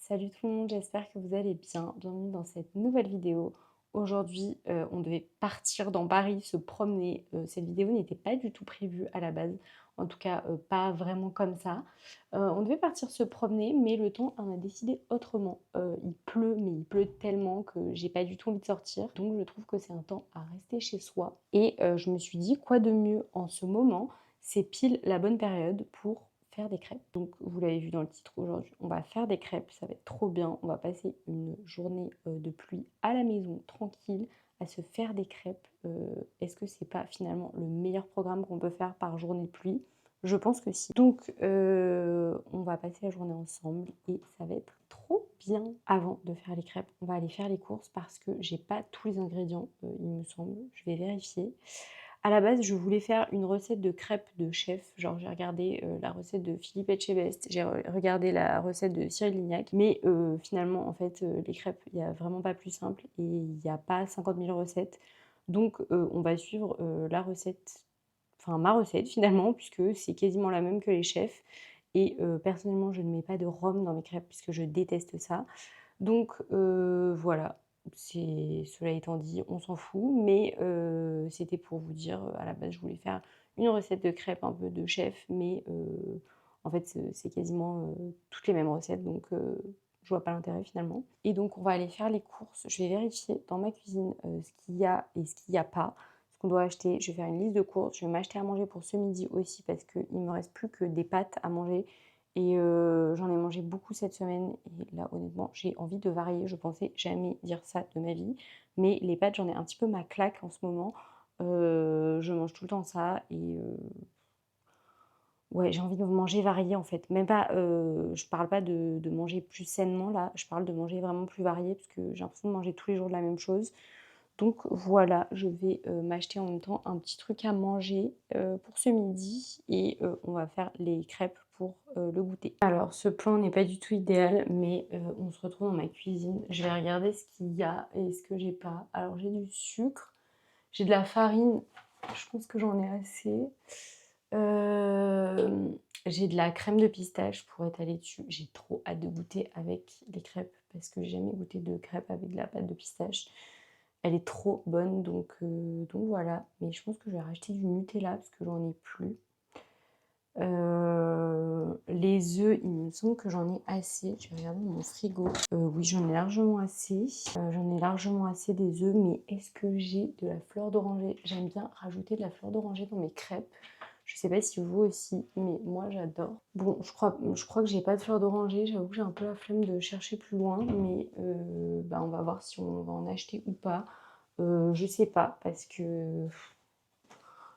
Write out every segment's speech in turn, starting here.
Salut tout le monde, j'espère que vous allez bien. Bienvenue dans cette nouvelle vidéo. Aujourd'hui, on devait partir dans Paris, se promener. Cette vidéo n'était pas du tout prévue à la base, en tout cas pas vraiment comme ça. On devait partir se promener, mais le temps en a décidé autrement. Il pleut, mais il pleut tellement que j'ai pas du tout envie de sortir. Donc je trouve que c'est un temps à rester chez soi. Et je me suis dit, quoi de mieux en ce moment? C'est pile la bonne période pour faire des crêpes. Donc vous l'avez vu dans le titre, aujourd'hui on va faire des crêpes, ça va être trop bien. On va passer une journée de pluie à la maison, tranquille, à se faire des crêpes. Est-ce que c'est pas finalement le meilleur programme qu'on peut faire par journée de pluie? Je pense que si. Donc on va passer la journée ensemble et ça va être trop bien. Avant de faire les crêpes, on va aller faire les courses parce que j'ai pas tous les ingrédients, il me semble. Je vais vérifier. À la base, je voulais faire une recette de crêpes de chef. Genre, j'ai regardé la recette de Philippe Etchebest, j'ai regardé la recette de Cyril Lignac. Mais finalement, en fait, les crêpes, il n'y a vraiment pas plus simple et il n'y a pas 50 000 recettes. Donc, on va suivre la recette, enfin ma recette finalement, puisque c'est quasiment la même que les chefs. Et personnellement, je ne mets pas de rhum dans mes crêpes puisque je déteste ça. Donc voilà, cela étant dit, on s'en fout, mais c'était pour vous dire, à la base, je voulais faire une recette de crêpes un peu de chef, mais en fait, c'est quasiment toutes les mêmes recettes, donc je vois pas l'intérêt finalement. Et donc on va aller faire les courses. Je vais vérifier dans ma cuisine ce qu'il y a et ce qu'il n'y a pas, ce qu'on doit acheter. Je vais faire une liste de courses. Je vais m'acheter à manger pour ce midi aussi parce qu'il me reste plus que des pâtes à manger. Et j'en ai mangé beaucoup cette semaine et là honnêtement j'ai envie de varier. Je pensais jamais dire ça de ma vie, mais les pâtes j'en ai un petit peu ma claque en ce moment. Je mange tout le temps ça et ouais, j'ai envie de manger varié en fait. Même pas, je parle pas de manger plus sainement là, je parle de manger vraiment plus varié parce que j'ai l'impression de manger tous les jours de la même chose. Donc voilà, je vais m'acheter en même temps un petit truc à manger pour ce midi et on va faire les crêpes pour le goûter. Alors ce plan n'est pas du tout idéal, mais on se retrouve dans ma cuisine. Je vais regarder ce qu'il y a et ce que j'ai pas. Alors j'ai du sucre, j'ai de la farine, je pense que j'en ai assez. J'ai de la crème de pistache pour étaler dessus. J'ai trop hâte de goûter avec les crêpes parce que j'ai jamais goûté de crêpes avec de la pâte de pistache. Elle est trop bonne, donc voilà. Mais je pense que je vais racheter du Nutella parce que j'en ai plus. Les œufs, il me semble que j'en ai assez. Je vais regarder mon frigo. Oui, j'en ai largement assez. J'en ai largement assez des œufs, mais est-ce que j'ai de la fleur d'oranger? J'aime bien rajouter de la fleur d'oranger dans mes crêpes. Je sais pas si vous aussi, mais moi j'adore. Bon, je crois que j'ai pas de fleur d'oranger. J'avoue que j'ai un peu la flemme de chercher plus loin, mais bah, on va voir si on va en acheter ou pas. Je sais pas, parce que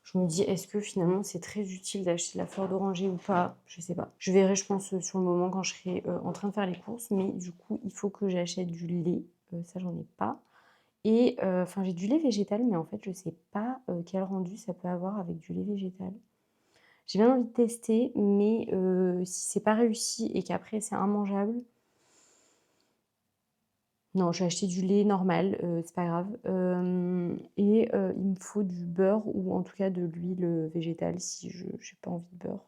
je me dis, est-ce que finalement c'est très utile d'acheter de la fleur d'oranger ou pas? Je sais pas. Je verrai, je pense, sur le moment quand je serai en train de faire les courses, mais du coup, il faut que j'achète du lait. Ça, j'en ai pas. Et enfin, j'ai du lait végétal, mais en fait, je sais pas quel rendu ça peut avoir avec du lait végétal. J'ai bien envie de tester, mais si c'est pas réussi et qu'après c'est immangeable, non, je vais acheter du lait normal, c'est pas grave. Et il me faut du beurre ou en tout cas de l'huile végétale si je j'ai pas envie de beurre.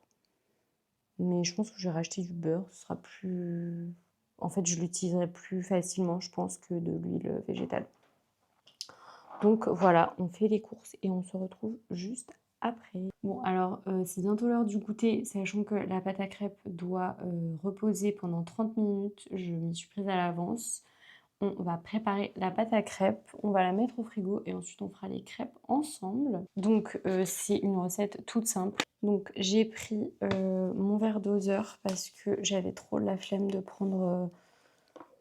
Mais je pense que je vais racheter du beurre, ce sera plus en fait, je l'utiliserai plus facilement, je pense, que de l'huile végétale. Donc voilà, on fait les courses et on se retrouve juste après. Bon alors, c'est bientôt l'heure du goûter, sachant que la pâte à crêpes doit reposer pendant 30 minutes. Je m'y suis prise à l'avance. On va préparer la pâte à crêpes, on va la mettre au frigo et ensuite on fera les crêpes ensemble. Donc c'est une recette toute simple. Donc j'ai pris mon verre doseur parce que j'avais trop la flemme de prendre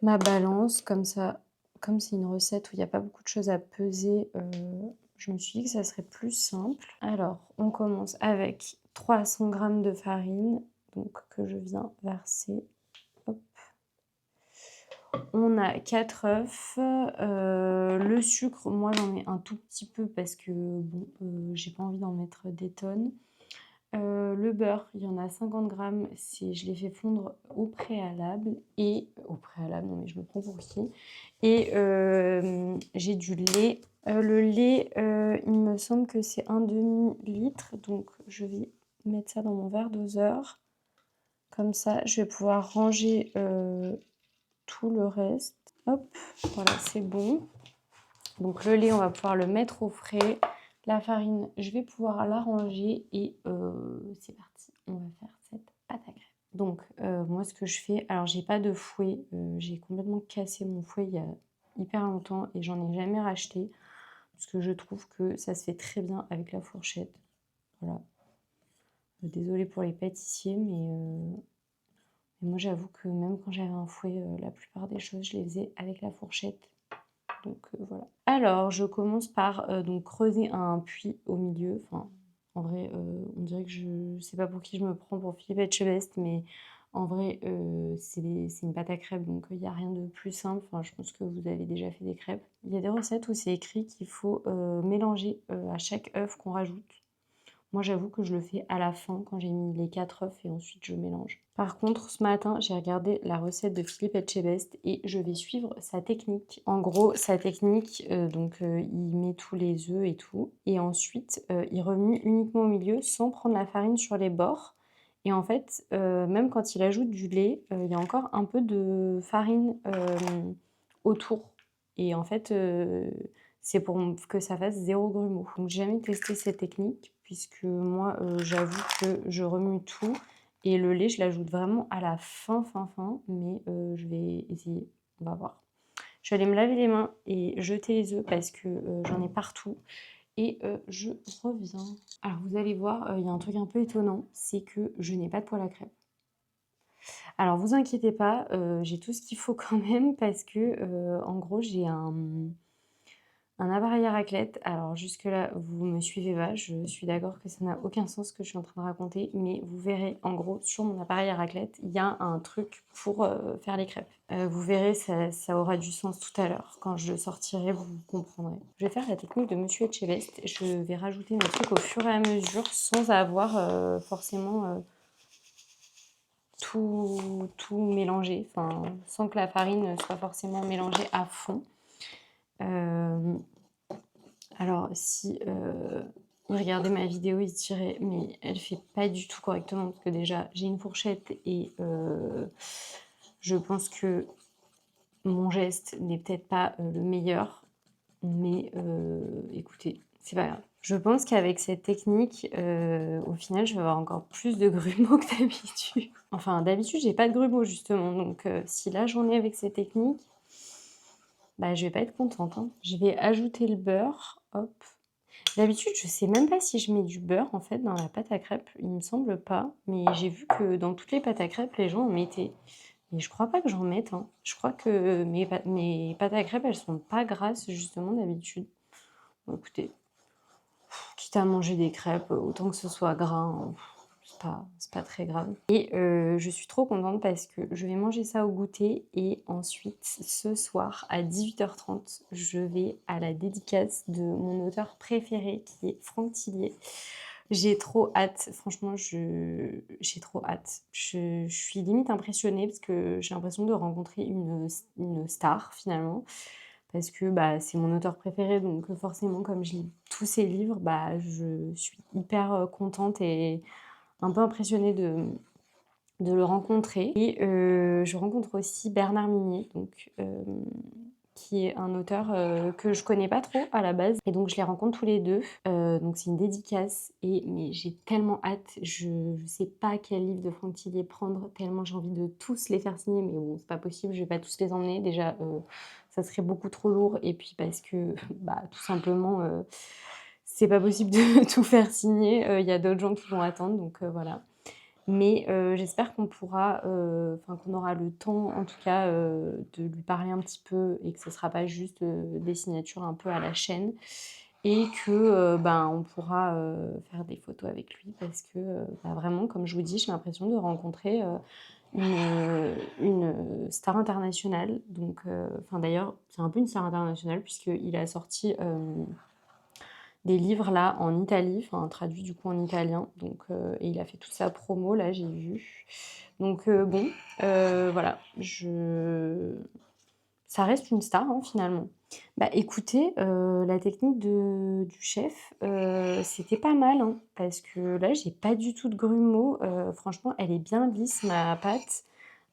ma balance. Comme ça, comme c'est une recette où il n'y a pas beaucoup de choses à peser, je me suis dit que ça serait plus simple. Alors on commence avec 300 g de farine, donc que je viens verser. Hop. On a 4 œufs, le sucre, moi j'en mets un tout petit peu parce que bon, j'ai pas envie d'en mettre des tonnes. Le beurre, il y en a 50 g, je l'ai fait fondre au préalable et non mais je me prends pour qui? Et j'ai du lait. Le lait, il me semble que c'est un demi-litre, donc je vais mettre ça dans mon verre doseur. Comme ça, je vais pouvoir ranger tout le reste. Hop, voilà, c'est bon. Donc le lait, on va pouvoir le mettre au frais. La farine, je vais pouvoir l'arranger et c'est parti. On va faire cette pâte à crêpes. Donc moi, ce que je fais, alors j'ai pas de fouet. J'ai complètement cassé mon fouet il y a hyper longtemps et j'en ai jamais racheté parce que je trouve que ça se fait très bien avec la fourchette. Voilà. Désolée pour les pâtissiers, mais moi j'avoue que même quand j'avais un fouet, la plupart des choses, je les faisais avec la fourchette. Donc voilà. Alors, je commence par donc creuser un puits au milieu. Enfin, en vrai, on dirait que je sais pas pour qui je me prends, pour Philippe Etchebest, mais en vrai, c'est une pâte à crêpes, donc il n'y a rien de plus simple. Enfin, je pense que vous avez déjà fait des crêpes. Il y a des recettes où c'est écrit qu'il faut mélanger à chaque œuf qu'on rajoute. Moi, j'avoue que je le fais à la fin, quand j'ai mis les 4 œufs et ensuite je mélange. Par contre, ce matin, j'ai regardé la recette de Philippe Etchebest et je vais suivre sa technique. En gros, sa technique, il met tous les œufs et tout. Et ensuite, il remue uniquement au milieu sans prendre la farine sur les bords. Et en fait, même quand il ajoute du lait, il y a encore un peu de farine autour. Et en fait, c'est pour que ça fasse 0 grumeau. Donc j'ai jamais testé cette technique puisque moi, j'avoue que je remue tout et le lait, je l'ajoute vraiment à la fin, mais je vais essayer, on va voir. Je vais aller me laver les mains et jeter les œufs parce que j'en ai partout et je reviens. Alors vous allez voir, il y a un truc un peu étonnant, c'est que je n'ai pas de poêle à crêpes. Alors vous inquiétez pas, j'ai tout ce qu'il faut quand même parce que, en gros, j'ai un appareil à raclette. Alors jusque-là, vous me suivez pas, je suis d'accord que ça n'a aucun sens ce que je suis en train de raconter, mais vous verrez, en gros, sur mon appareil à raclette, il y a un truc pour faire les crêpes. Vous verrez, ça aura du sens tout à l'heure. Quand je le sortirai, vous comprendrez. Je vais faire la technique de Monsieur Etchebest. Je vais rajouter mes trucs au fur et à mesure sans avoir forcément tout mélangé, enfin, sans que la farine soit forcément mélangée à fond. Alors si il regardait ma vidéo, il se dirait: «Mais elle fait pas du tout correctement» parce que déjà j'ai une fourchette et je pense que mon geste n'est peut-être pas, le meilleur, mais écoutez, c'est pas grave. Je pense qu'avec cette technique, au final, je vais avoir encore plus de grumeaux que d'habitude. Enfin, d'habitude, j'ai pas de grumeaux justement, donc si là j'en ai avec cette technique, bah, je vais pas être contente, hein. Je vais ajouter le beurre, hop. D'habitude, je sais même pas si je mets du beurre en fait dans la pâte à crêpes, il me semble pas, mais j'ai vu que dans toutes les pâtes à crêpes, les gens en mettaient. Mais je crois pas que j'en mette, hein. Je crois que mes pâtes à crêpes, elles sont pas grasses justement d'habitude. Bon écoutez, quitte à manger des crêpes, autant que ce soit gras, hein, c'est pas très grave. Et je suis trop contente parce que je vais manger ça au goûter et ensuite ce soir à 18h30, je vais à la dédicace de mon auteur préféré qui est Franck Tillier. J'ai trop hâte, franchement j'ai trop hâte. Je suis limite impressionnée parce que j'ai l'impression de rencontrer une star finalement. Parce que, bah, c'est mon auteur préféré donc forcément comme je lis tous ses livres, bah, je suis hyper, contente et un peu impressionnée de le rencontrer et je rencontre aussi Bernard Minier donc qui est un auteur, que je connais pas trop à la base et donc je les rencontre tous les 2. Donc c'est une dédicace et mais j'ai tellement hâte, je sais pas quel livre de Franck Tillier prendre tellement j'ai envie de tous les faire signer mais bon, c'est pas possible, je vais pas tous les emmener. Déjà, ça serait beaucoup trop lourd et puis parce que, bah, tout simplement, c'est pas possible de tout faire signer, il y a d'autres gens qui vont attendre donc voilà. Mais j'espère qu'on pourra, enfin qu'on aura le temps en tout cas, de lui parler un petit peu et que ce sera pas juste, des signatures un peu à la chaîne et que, ben, on pourra, faire des photos avec lui parce que, bah, vraiment comme je vous dis, j'ai l'impression de rencontrer, une star internationale donc enfin d'ailleurs, c'est un peu une star internationale puisqu'il a sorti, des livres là en Italie, enfin traduits du coup en italien, donc et il a fait toute sa promo là, j'ai vu. Donc bon, voilà, ça reste une star, hein, finalement. Bah écoutez, la technique du chef, c'était pas mal, hein, parce que là, j'ai pas du tout de grumeaux, franchement, elle est bien lisse ma pâte.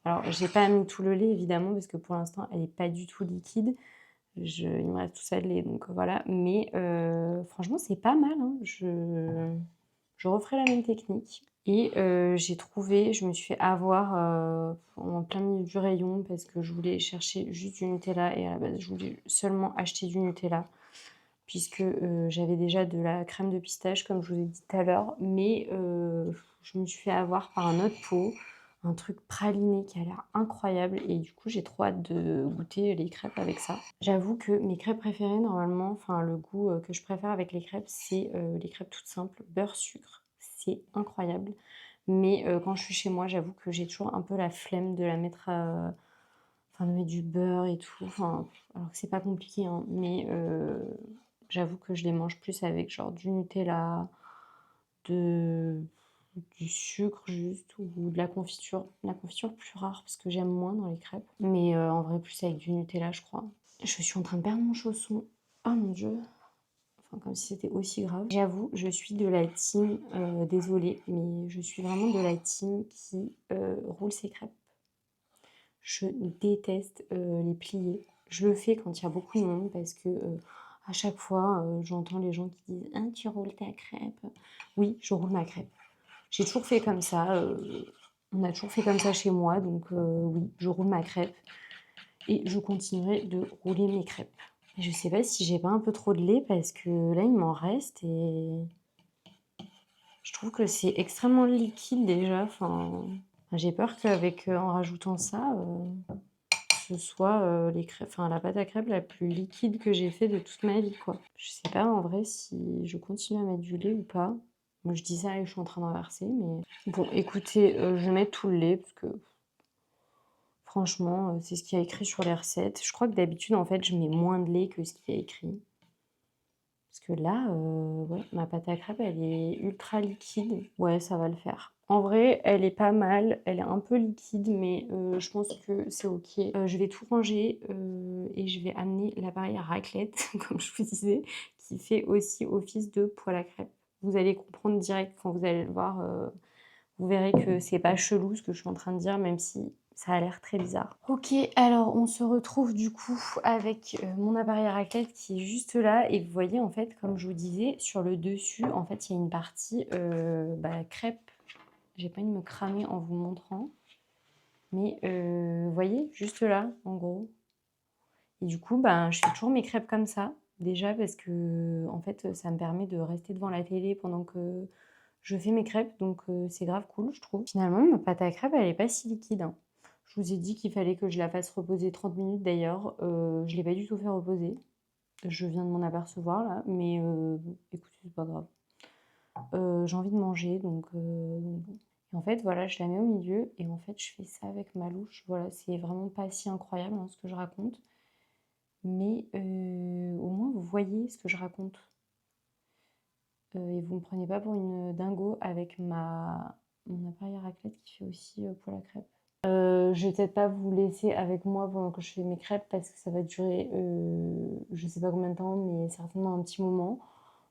Alors, j'ai pas mis tout le lait évidemment parce que pour l'instant, elle est pas du tout liquide. Il me reste tout ça de lait, donc voilà. Mais franchement, c'est pas mal, hein. Je referai la même technique. Et je me suis fait avoir en plein milieu du rayon parce que je voulais chercher juste du Nutella et à la base, je voulais seulement acheter du Nutella puisque j'avais déjà de la crème de pistache, comme je vous ai dit tout à l'heure, mais je me suis fait avoir par un autre pot, un truc praliné qui a l'air incroyable et du coup j'ai trop hâte de goûter les crêpes avec ça. J'avoue que mes crêpes préférées normalement, enfin le goût que je préfère avec les crêpes, c'est les crêpes toutes simples, beurre, sucre, c'est incroyable. Mais quand je suis chez moi, j'avoue que j'ai toujours un peu la flemme de la mettre enfin de mettre du beurre et tout, enfin, alors que c'est pas compliqué, hein, mais j'avoue que je les mange plus avec genre du Nutella, de du sucre juste ou de la confiture. La confiture plus rare parce que j'aime moins dans les crêpes, mais en vrai plus avec du Nutella je crois. Je suis en train de perdre mon chausson. Oh mon Dieu! Enfin comme si c'était aussi grave. J'avoue, je suis de la team, désolée, mais je suis vraiment de la team qui, roule ses crêpes. Je déteste les plier. Je le fais quand il y a beaucoup de monde parce que à chaque fois, j'entends les gens qui disent ah, tu roules ta crêpe. Oui, je roule ma crêpe. J'ai toujours fait comme ça. On a toujours fait comme ça chez moi. Donc oui, je roule ma crêpe. Et je continuerai de rouler mes crêpes. Et je sais pas si j'ai pas un peu trop de lait parce que là, il m'en reste et je trouve que c'est extrêmement liquide déjà. Enfin, j'ai peur qu'avec en rajoutant ça, ce soit enfin, la pâte à crêpes la plus liquide que j'ai fait de toute ma vie, quoi. Je sais pas en vrai si je continue à mettre du lait ou pas. Moi, je dis ça et je suis en train d'inverser, mais bon, écoutez, je vais mettre tout le lait parce que franchement, c'est ce qu'il y a écrit sur les recettes. Je crois que d'habitude, en fait, je mets moins de lait que ce qu'il y a écrit. Parce que là, ouais, ma pâte à crêpes, elle est ultra liquide. Ouais, ça va le faire. En vrai, elle est pas mal, elle est un peu liquide, mais je pense que c'est OK. Je vais tout ranger et je vais amener l'appareil à raclette, comme je vous disais, qui fait aussi office de poêle à crêpes. Vous allez comprendre direct quand vous allez le voir, vous verrez que c'est pas chelou ce que je suis en train de dire, même si ça a l'air très bizarre. Ok, alors on se retrouve du coup avec mon appareil à raclette qui est juste là. Et vous voyez en fait, comme je vous disais, sur le dessus, en fait, il y a une partie crêpe. J'ai pas envie de me cramer en vous montrant. Mais vous voyez, juste là, en gros. Et du coup, je fais toujours mes crêpes comme ça. Déjà parce que en fait, ça me permet de rester devant la télé pendant que je fais mes crêpes. Donc c'est grave cool, je trouve. Finalement, ma pâte à crêpes, elle est pas si liquide, hein. Je vous ai dit qu'il fallait que je la fasse reposer 30 minutes d'ailleurs. Je ne l'ai pas du tout fait reposer. Je viens de m'en apercevoir là. Mais bon, écoutez, c'est pas grave. J'ai envie de manger, donc bon. Et en fait, voilà, je la mets au milieu et en fait, je fais ça avec ma louche. Voilà, c'est vraiment pas si incroyable hein, ce que je raconte. Mais au moins, vous voyez ce que je raconte. Et vous me prenez pas pour une dingo avec mon appareil à raclette qui fait aussi pour la crêpe. Je vais peut-être pas vous laisser avec moi pendant que je fais mes crêpes parce que ça va durer je sais pas combien de temps, mais certainement un petit moment.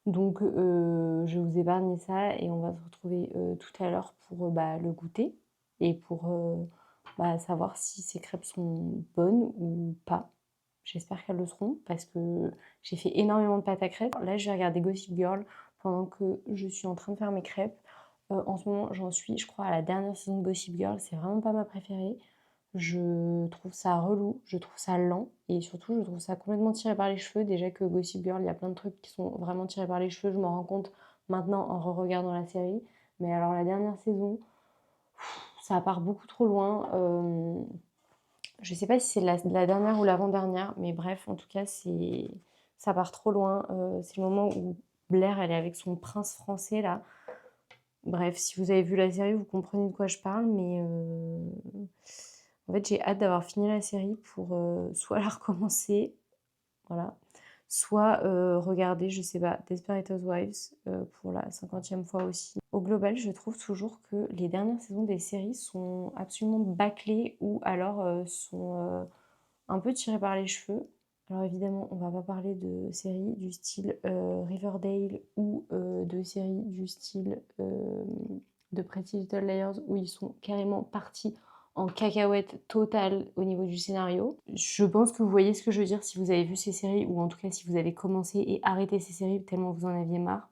Donc je vais vous épargner ça et on va se retrouver tout à l'heure pour le goûter et pour savoir si ces crêpes sont bonnes ou pas. J'espère qu'elles le seront parce que j'ai fait énormément de pâte à crêpes. Là, je vais regarder Gossip Girl pendant que je suis en train de faire mes crêpes. En ce moment, j'en suis, je crois, à la dernière saison de Gossip Girl. C'est vraiment pas ma préférée. Je trouve ça relou, je trouve ça lent et surtout, je trouve ça complètement tiré par les cheveux. Déjà que Gossip Girl, il y a plein de trucs qui sont vraiment tirés par les cheveux. Je m'en rends compte maintenant en re-regardant la série. Mais alors, la dernière saison, ça part beaucoup trop loin. Je sais pas si c'est la dernière ou l'avant-dernière, mais bref, en tout cas, ça part trop loin. C'est le moment où Blair, elle est avec son prince français, là. Bref, si vous avez vu la série, vous comprenez de quoi je parle, mais en fait, j'ai hâte d'avoir fini la série pour soit la recommencer, voilà, soit regarder, je sais pas, Desperate Housewives pour la 50e fois aussi. Au global, je trouve toujours que les dernières saisons des séries sont absolument bâclées ou alors sont un peu tirées par les cheveux. Alors évidemment, on va pas parler de séries du style Riverdale ou de séries du style de Pretty Little Liars où ils sont carrément partis en cacahuète totale au niveau du scénario. Je pense que vous voyez ce que je veux dire si vous avez vu ces séries ou en tout cas si vous avez commencé et arrêté ces séries tellement vous en aviez marre.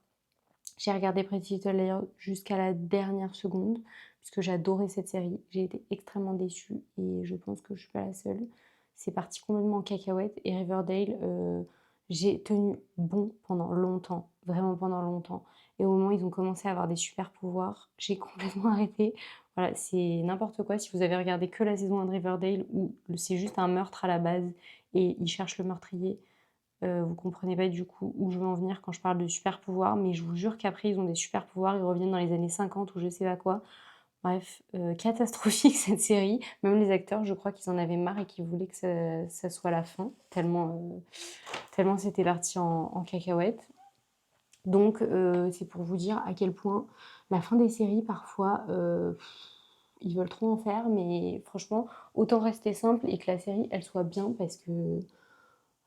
J'ai regardé Pretty Little Liars jusqu'à la dernière seconde puisque j'adorais cette série. J'ai été extrêmement déçue et je pense que je suis pas la seule. C'est parti complètement en cacahuète et Riverdale, j'ai tenu bon pendant longtemps, vraiment pendant longtemps. Et au moment où ils ont commencé à avoir des super pouvoirs, j'ai complètement arrêté. Voilà, c'est n'importe quoi. Si vous avez regardé que la saison 1 de Riverdale où c'est juste un meurtre à la base et ils cherchent le meurtrier, vous comprenez pas du coup où je veux en venir quand je parle de super pouvoirs, mais je vous jure qu'après ils ont des super pouvoirs, ils reviennent dans les années 50 ou je sais pas quoi. Bref, catastrophique cette série. Même les acteurs, je crois qu'ils en avaient marre et qu'ils voulaient que ça soit la fin, tellement c'était parti en cacahuète. Donc c'est pour vous dire à quel point la fin des séries parfois, ils veulent trop en faire, mais franchement, autant rester simple et que la série elle soit bien parce que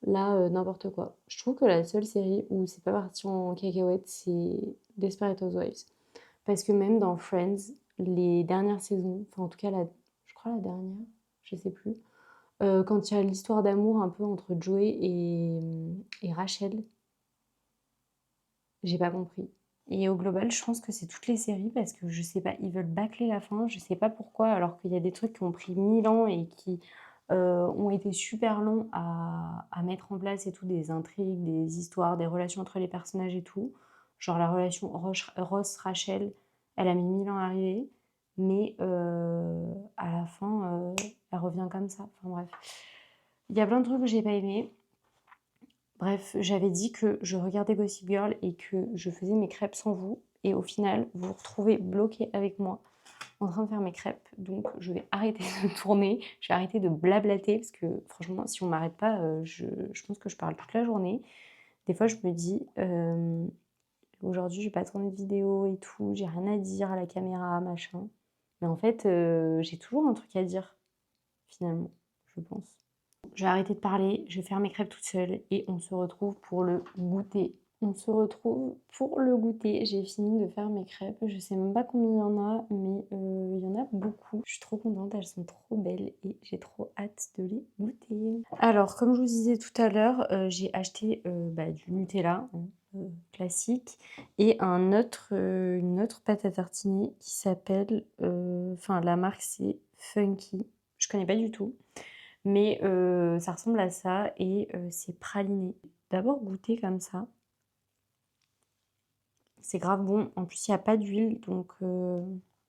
là, n'importe quoi. Je trouve que la seule série où c'est pas parti en cacahuète, c'est Desperate Housewives. Parce que même dans Friends, les dernières saisons, enfin en tout cas je crois la dernière, je sais plus, quand il y a l'histoire d'amour un peu entre Joey et Rachel, j'ai pas compris. Et au global, je pense que c'est toutes les séries parce que je sais pas, ils veulent bâcler la fin, je sais pas pourquoi, alors qu'il y a des trucs qui ont pris 1000 ans et qui ont été super longs à mettre en place et tout, des intrigues, des histoires, des relations entre les personnages et tout. Genre la relation Ross-Rachel, elle a mis 1000 ans à arriver, mais à la fin, elle revient comme ça. Enfin bref. Il y a plein de trucs que j'ai pas aimé. Bref, j'avais dit que je regardais Gossip Girl et que je faisais mes crêpes sans vous. Et au final, vous vous retrouvez bloqué avec moi en train de faire mes crêpes. Donc, je vais arrêter de tourner. Je vais arrêter de blablater parce que franchement, si on m'arrête pas, je pense que je parle toute la journée. Des fois, je me dis, aujourd'hui, je vais pas tourner de vidéo et tout. J'ai rien à dire à la caméra, machin. Mais en fait, j'ai toujours un truc à dire, finalement, je pense. Je vais arrêter de parler, je vais faire mes crêpes toute seule et on se retrouve pour le goûter. On se retrouve pour le goûter. J'ai fini de faire mes crêpes. Je sais même pas combien il y en a, mais il y en a beaucoup. Je suis trop contente, elles sont trop belles et j'ai trop hâte de les goûter. Alors, comme je vous disais tout à l'heure, j'ai acheté du Nutella, hein, classique, et une autre pâte à tartiner qui s'appelle, enfin la marque c'est Funky. Je connais pas du tout. Mais ça ressemble à ça et c'est praliné. D'abord goûter comme ça. C'est grave bon. En plus, il n'y a pas d'huile, donc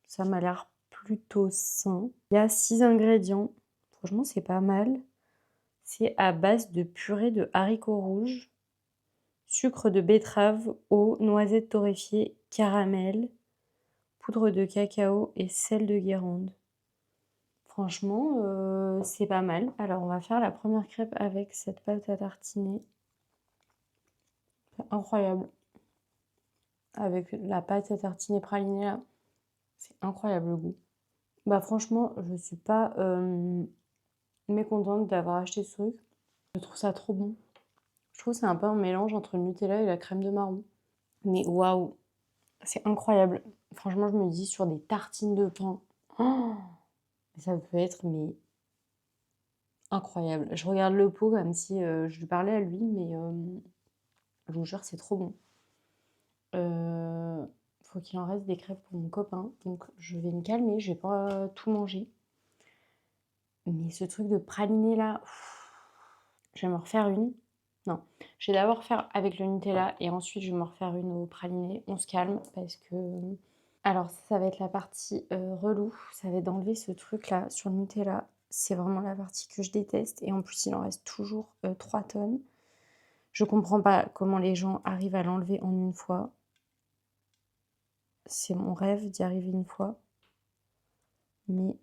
ça m'a l'air plutôt sain. Il y a 6 ingrédients. Franchement, c'est pas mal. C'est à base de purée de haricots rouges, sucre de betterave, eau, noisettes torréfiées, caramel, poudre de cacao et sel de Guérande. Franchement, c'est pas mal. Alors, on va faire la première crêpe avec cette pâte à tartiner. C'est incroyable. Avec la pâte à tartiner pralinée là, c'est incroyable le goût. Bah franchement, je suis pas mécontente d'avoir acheté ce truc. Je trouve ça trop bon. Je trouve que c'est un peu un mélange entre le Nutella et la crème de marron. Mais waouh, c'est incroyable. Franchement, je me dis sur des tartines de pain, oh, ça peut être mais incroyable. Je regarde le pot comme si je lui parlais à lui, mais je vous jure, c'est trop bon. Faut qu'il en reste des crêpes pour mon copain, donc je vais me calmer, je vais pas tout manger. Mais ce truc de praliné là, je vais me refaire une. Non, je vais d'abord faire avec le Nutella et ensuite je vais me refaire une au praliné. On se calme parce que... Alors ça va être la partie relou, ça va être d'enlever ce truc là sur le Nutella. C'est vraiment la partie que je déteste et en plus il en reste toujours 3 tonnes. Je comprends pas comment les gens arrivent à l'enlever en une fois. C'est mon rêve d'y arriver une fois. Mais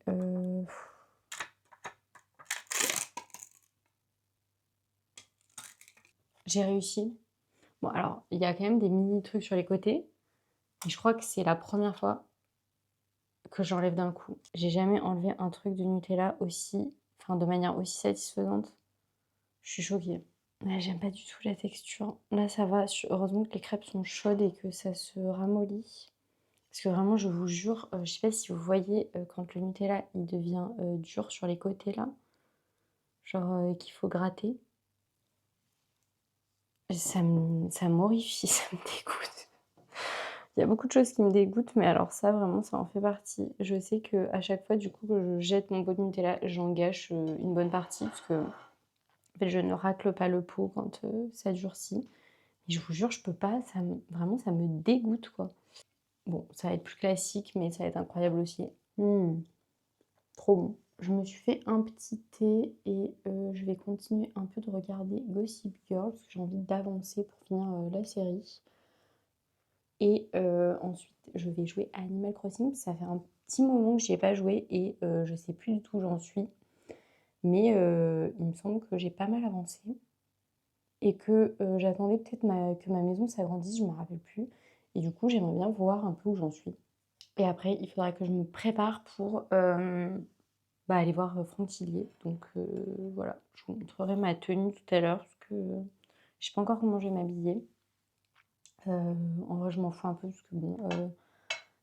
j'ai réussi. Bon alors, il y a quand même des mini trucs sur les côtés. Et je crois que c'est la première fois que j'enlève d'un coup. J'ai jamais enlevé un truc de Nutella aussi, enfin de manière aussi satisfaisante. Je suis choquée. Là, j'aime pas du tout la texture. Là, ça va. Heureusement que les crêpes sont chaudes et que ça se ramollit. Parce que vraiment, je vous jure, je sais pas si vous voyez, quand le Nutella, il devient, dur sur les côtés là, genre, qu'il faut gratter, ça m'horrifie, ça me dégoûte. Il y a beaucoup de choses qui me dégoûtent, mais alors ça, vraiment, ça en fait partie. Je sais qu'à chaque fois, du coup, que je jette mon pot de Nutella, j'en gâche, une bonne partie parce que, en fait, je ne racle pas le pot quand, ça durcit. Et je vous jure, je peux pas, vraiment, ça me dégoûte, quoi. Bon, ça va être plus classique, mais ça va être incroyable aussi. Trop bon. Je me suis fait un petit thé et je vais continuer un peu de regarder Gossip Girl parce que j'ai envie d'avancer pour finir, la série. Et ensuite, je vais jouer à Animal Crossing. Ça fait un petit moment que j'y ai pas joué et je sais plus du tout où j'en suis. Mais il me semble que j'ai pas mal avancé et que j'attendais peut-être que ma maison s'agrandisse, je me rappelle plus. Et du coup, j'aimerais bien voir un peu où j'en suis. Et après, il faudra que je me prépare pour bah, aller voir Franck Tillier. Donc voilà, je vous montrerai ma tenue tout à l'heure parce que je sais pas encore comment je vais m'habiller. En vrai, je m'en fous un peu parce que bon,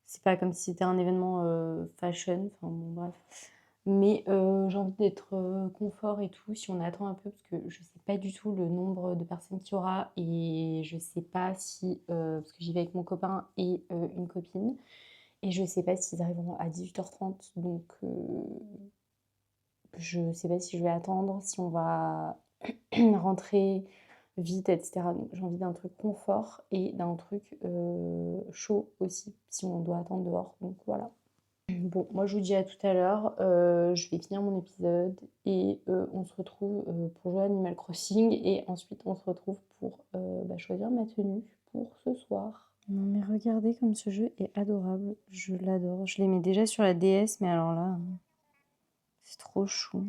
c'est pas comme si c'était un événement fashion, enfin bon, bref. Mais j'ai envie d'être confort et tout, si on attend un peu, parce que je sais pas du tout le nombre de personnes qu'il y aura et je sais pas si, parce que j'y vais avec mon copain et une copine, et je sais pas s'ils arriveront à 18h30, donc je sais pas si je vais attendre, si on va rentrer vite, etc. Donc j'ai envie d'un truc confort et d'un truc chaud aussi, si on doit attendre dehors. Donc voilà. Bon, moi je vous dis à tout à l'heure. Je vais finir mon épisode et on se retrouve pour jouer à Animal Crossing et ensuite on se retrouve pour bah, choisir ma tenue pour ce soir. Non mais regardez comme ce jeu est adorable, je l'adore. Je l'aimais déjà sur la DS, mais alors là, c'est trop chou.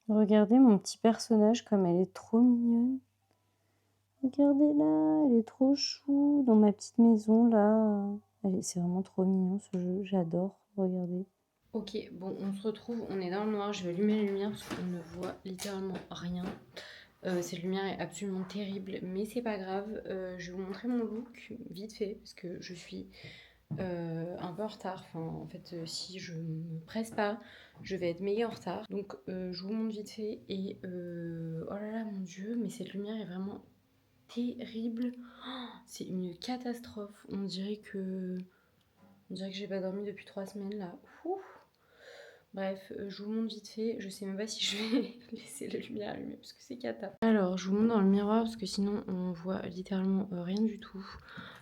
Regardez mon petit personnage comme elle est trop mignonne. Regardez-la, elle est trop chou dans ma petite maison là. C'est vraiment trop mignon ce jeu, j'adore. Regardez. Ok, bon, on se retrouve, on est dans le noir. Je vais allumer la lumière parce qu'on ne voit littéralement rien. Cette lumière est absolument terrible, mais c'est pas grave. Je vais vous montrer mon look vite fait parce que je suis un peu en retard. Enfin, en fait, si je me presse pas, je vais être méga en retard. Donc, je vous montre vite fait. Et oh là là, mon dieu, mais cette lumière est vraiment terrible. Oh, c'est une catastrophe. On dirait que j'ai pas dormi depuis 3 semaines là. Ouh. Bref, je vous montre vite fait. Je sais même pas si je vais laisser la lumière allumée parce que c'est cata. Alors, je vous montre dans le miroir parce que sinon on voit littéralement rien du tout.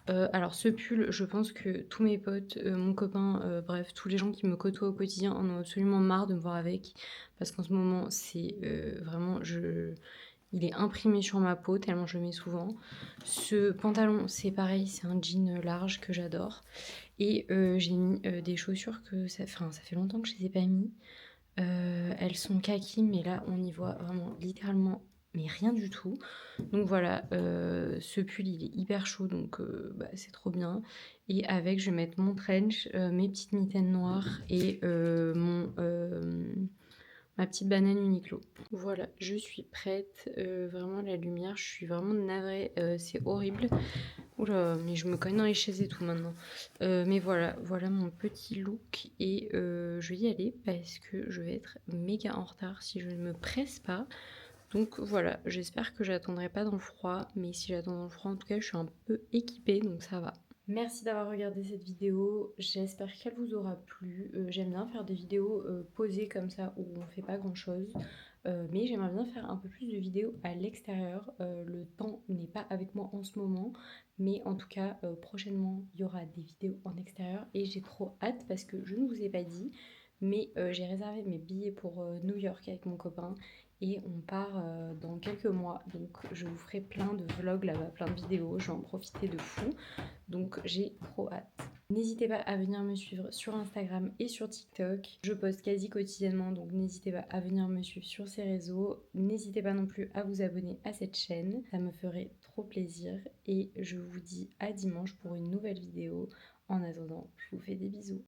Alors, ce pull, je pense que tous mes potes, mon copain, bref, tous les gens qui me côtoient au quotidien en ont absolument marre de me voir avec. Parce qu'en ce moment, c'est vraiment. Il est imprimé sur ma peau tellement je le mets souvent. Ce pantalon, c'est pareil, c'est un jean large que j'adore. Et j'ai mis des chaussures que ça fait longtemps que je les ai pas mis. Elles sont kaki, mais là on y voit vraiment littéralement mais rien du tout. Donc voilà, ce pull il est hyper chaud donc bah, c'est trop bien. Et avec je vais mettre mon trench, mes petites mitaines noires et ma petite banane Uniqlo. Voilà, je suis prête. Vraiment la lumière, je suis vraiment navrée, c'est horrible. Oula, mais je me cogne dans les chaises et tout maintenant. Mais voilà, voilà mon petit look et je vais y aller parce que je vais être méga en retard si je ne me presse pas. Donc voilà, j'espère que j'attendrai pas dans le froid, mais si j'attends dans le froid, en tout cas, je suis un peu équipée, donc ça va. Merci d'avoir regardé cette vidéo, j'espère qu'elle vous aura plu. J'aime bien faire des vidéos posées comme ça où on fait pas grand chose. Mais j'aimerais bien faire un peu plus de vidéos à l'extérieur. Le temps n'est pas avec moi en ce moment, mais en tout cas, prochainement, il y aura des vidéos en extérieur et j'ai trop hâte parce que je ne vous ai pas dit, mais j'ai réservé mes billets pour New York avec mon copain et on part dans quelques mois. Donc je vous ferai plein de vlogs là-bas, plein de vidéos, je vais en profiter de fou. Donc j'ai trop hâte. N'hésitez pas à venir me suivre sur Instagram et sur TikTok. Je poste quasi quotidiennement, donc n'hésitez pas à venir me suivre sur ces réseaux. N'hésitez pas non plus à vous abonner à cette chaîne, ça me ferait trop plaisir. Et je vous dis à dimanche pour une nouvelle vidéo. En attendant, je vous fais des bisous.